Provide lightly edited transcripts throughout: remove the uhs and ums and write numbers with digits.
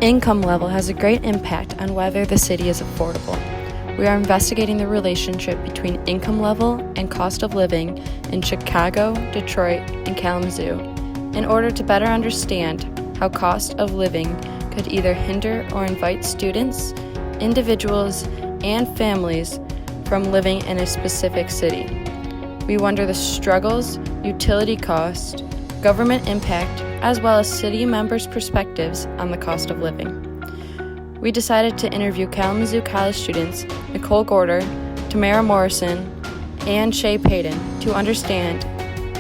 income level has a great impact on whether the city is affordable. We are investigating the relationship between income level and cost of living in Chicago, Detroit, and Kalamazoo in order to better understand how cost of living could either hinder or invite students, individuals, and families from living in a specific city. We wonder the struggles, utility cost, government impact, as well as city members' perspectives on the cost of living. We decided to interview Kalamazoo College students Nicole Gorder, Tamara Morrison, and Shay Payton to understand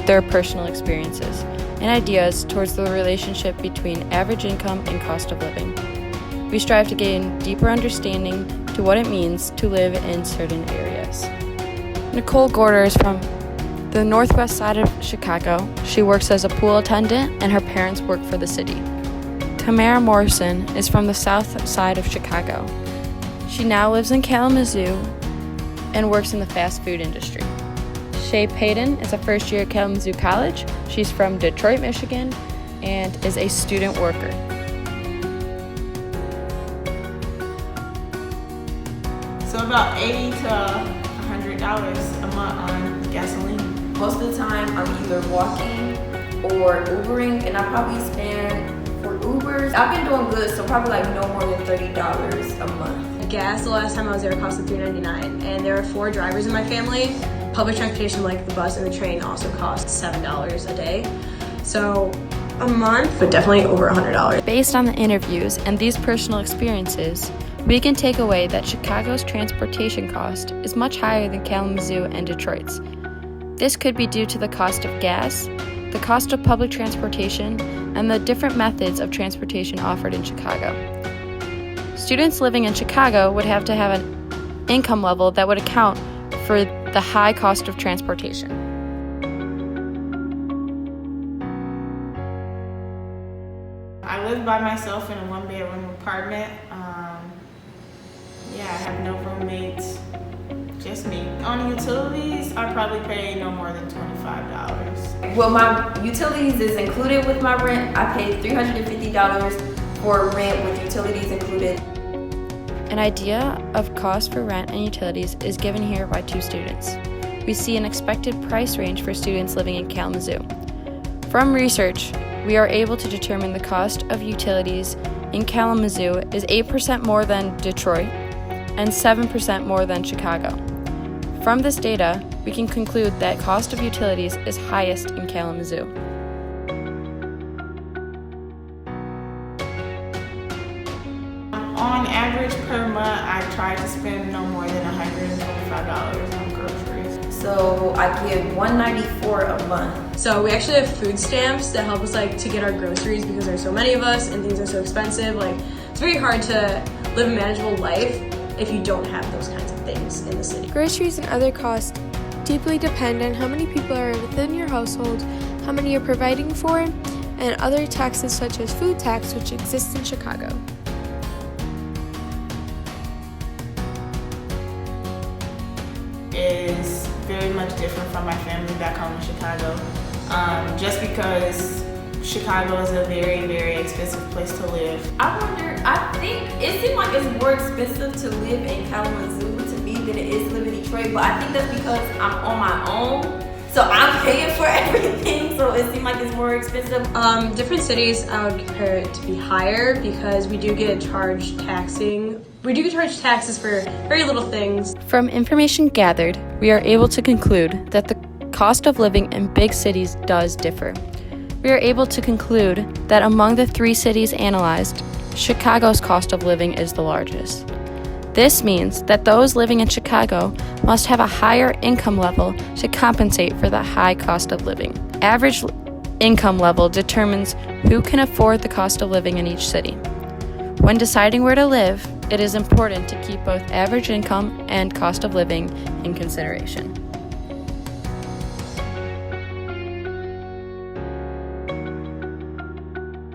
their personal experiences and ideas towards the relationship between average income and cost of living. We strive to gain deeper understanding to what it means to live in certain areas. Nicole Gorder is from the northwest side of Chicago. She works as a pool attendant and her parents work for the city. Tamara Morrison is from the south side of Chicago. She now lives in Kalamazoo and works in the fast food industry. Shay Payton is a first year at Kalamazoo College. She's from Detroit, Michigan, and is a student worker. So about $80 to $100 a month on gasoline. Most of the time I'm either walking or Ubering, and I probably spend for Ubers, I've been doing good, so probably like no more than $30 a month. Gas, the last time I was there, costed $3.99, and there are 4 drivers in my family. Public transportation like the bus and the train also costs $7 a day. So a month, but definitely over $100. Based on the interviews and these personal experiences, we can take away that Chicago's transportation cost is much higher than Kalamazoo and Detroit's. This could be due to the cost of gas, the cost of public transportation, and the different methods of transportation offered in Chicago. Students living in Chicago would have to have an income level that would account for the high cost of transportation. I live by myself in a 1-bedroom apartment. I have no roommates, just me. On utilities, I probably pay no more than $25. Well, my utilities is included with my rent. I pay $350 for rent with utilities included. An idea of cost for rent and utilities is given here by 2 students. We see an expected price range for students living in Kalamazoo. From research, we are able to determine the cost of utilities in Kalamazoo is 8% more than Detroit and 7% more than Chicago. From this data, we can conclude that cost of utilities is highest in Kalamazoo. On average per month, I try to spend no more than $125 on groceries. So I give $194 a month. So we actually have food stamps that help us to get our groceries because there's so many of us and things are so expensive. It's very hard to live a manageable life if you don't have those kinds of things in the city. Groceries and other costs deeply depend on how many people are within your household, how many you're providing for, and other taxes such as food tax, which exists in Chicago. Is very much different from my family back home in Chicago. Just because Chicago is a very, very expensive place to live. I think it seems like it's more expensive to live in Kalamazoo to me than it is to live in Detroit, but I think that's because I'm on my own, so I'm paying for everything, so it seems like it's more expensive. Different cities, I would compare it to be higher because we do get charged taxes for very little things. From information gathered, we are able to conclude that the cost of living in big cities does differ. We are able to conclude that among the 3 cities analyzed, Chicago's cost of living is the largest. This means that those living in Chicago must have a higher income level to compensate for the high cost of living. Average income level determines who can afford the cost of living in each city. When deciding where to live, it is important to keep both average income and cost of living in consideration.